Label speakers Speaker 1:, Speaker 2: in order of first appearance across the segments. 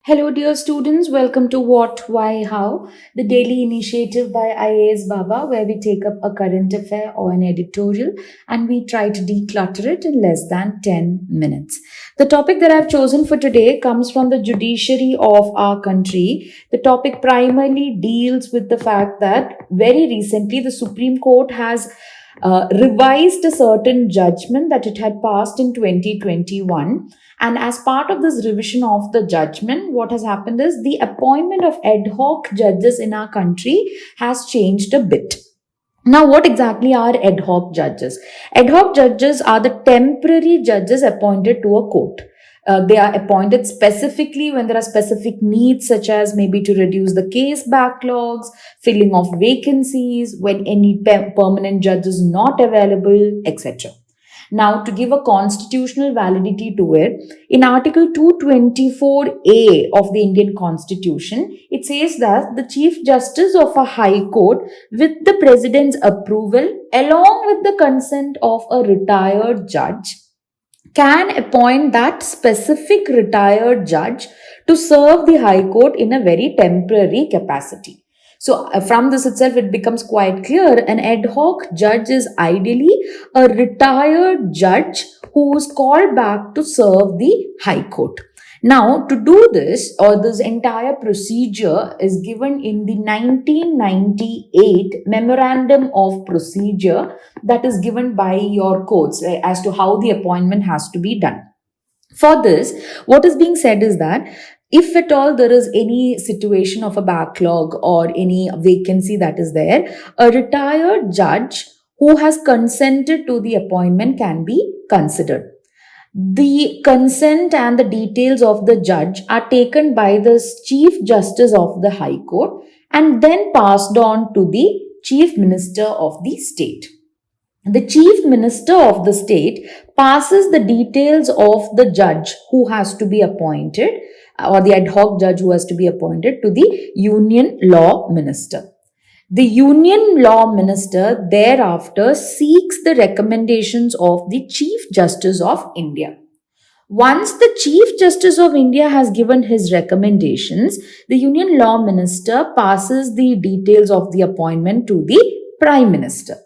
Speaker 1: Hello, dear students. Welcome to What, Why, How, the daily initiative by IAS Baba, where we take up a current affair or an editorial and we try to declutter it in less than 10 minutes. The topic that I've chosen for today comes from the judiciary of our country. The topic primarily deals with the fact that very recently the Supreme Court has revised a certain judgment that it had passed in 2021. And as part of this revision of the judgment, what has happened is the appointment of ad hoc judges in our country has changed a bit. Now, what exactly are ad hoc judges? Ad hoc judges are the temporary judges appointed to a court. They are appointed specifically when there are specific needs, such as maybe to reduce the case backlogs, filling of vacancies, when any permanent judge is not available, etc. Now, to give a constitutional validity to it, in Article 224A of the Indian Constitution, it says that the Chief Justice of a High Court, with the President's approval, along with the consent of a retired judge, can appoint that specific retired judge to serve the High Court in a very temporary capacity. So, from this itself, it becomes quite clear an ad hoc judge is ideally a retired judge who is called back to serve the High Court. Now, to do this, or this entire procedure is given in the 1998 Memorandum of Procedure that is given by your courts as to how the appointment has to be done. For this, what is being said is that if at all there is any situation of a backlog or any vacancy that is there, a retired judge who has consented to the appointment can be considered. The consent and the details of the judge are taken by the Chief Justice of the High Court and then passed on to the Chief Minister of the state. The Chief Minister of the state passes the details of the judge who has to be appointed or the ad hoc judge who has to be appointed to the Union Law Minister. The Union Law Minister thereafter seeks the recommendations of the Chief Justice of India. Once the Chief Justice of India has given his recommendations, the Union Law Minister passes the details of the appointment to the Prime Minister.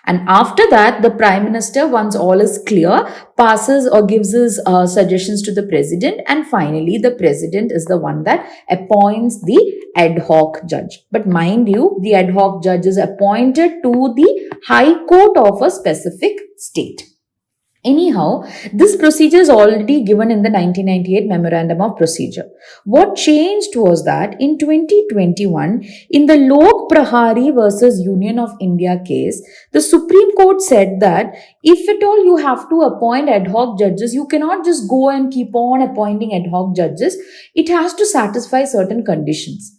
Speaker 1: And after that, the Prime Minister, once all is clear, passes or gives his suggestions to the President. And finally, the President is the one that appoints the ad hoc judge. But mind you, the ad hoc judge is appointed to the High Court of a specific state. Anyhow, this procedure is already given in the 1998 Memorandum of Procedure. What changed was that in 2021, in the Lok Prahari versus Union of India case, the Supreme Court said that if at all you have to appoint ad hoc judges, you cannot just go and keep on appointing ad hoc judges. It has to satisfy certain conditions.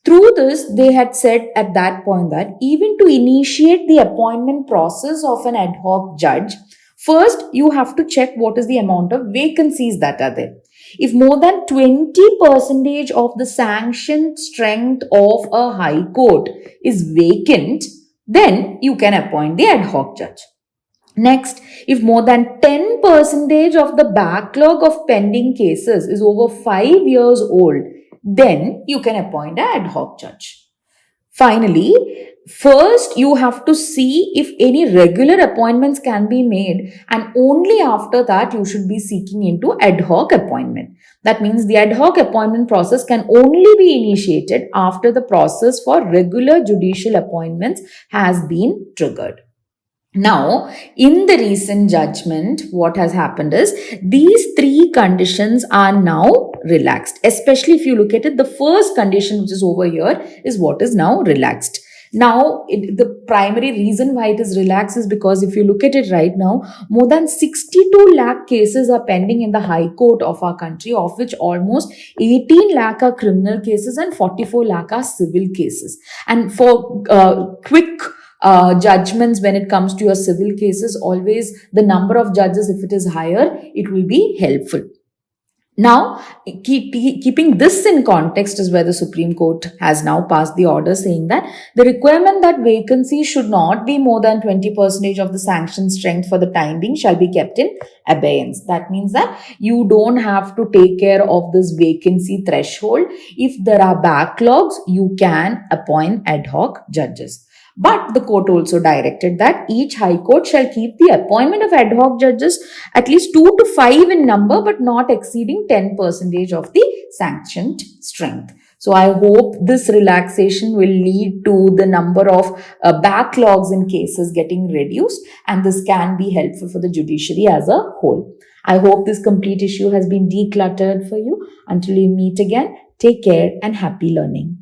Speaker 1: Through this, they had said at that point that even to initiate the appointment process of an ad hoc judge, first, you have to check what is the amount of vacancies that are there. If more than 20% of the sanctioned strength of a high court is vacant, then you can appoint the ad hoc judge. Next, if more than 10% of the backlog of pending cases is over 5 years old, then you can appoint an ad hoc judge. Finally, first you have to see if any regular appointments can be made, and only after that you should be seeking into ad hoc appointment. That means the ad hoc appointment process can only be initiated after the process for regular judicial appointments has been triggered. Now, in the recent judgment, what has happened is these three conditions are now relaxed. Especially if you look at it, the first condition, which is over here, is what is now relaxed. Now, the primary reason why it is relaxed is because if you look at it right now, more than 62 lakh cases are pending in the High Court of our country, of which almost 18 lakh are criminal cases and 44 lakh are civil cases. And for quick judgments when it comes to your civil cases, always the number of judges, if it is higher, it will be helpful. Now, keeping this in context is where the Supreme Court has now passed the order saying that the requirement that vacancies should not be more than 20% of the sanction strength for the time being shall be kept in abeyance. That means that you don't have to take care of this vacancy threshold. If there are backlogs, you can appoint ad hoc judges. But the court also directed that each high court shall keep the appointment of ad hoc judges at least 2 to 5 in number, but not exceeding 10% of the sanctioned strength. So I hope this relaxation will lead to the number of backlogs in cases getting reduced, and this can be helpful for the judiciary as a whole. I hope this complete issue has been decluttered for you. Until we meet again, take care and happy learning.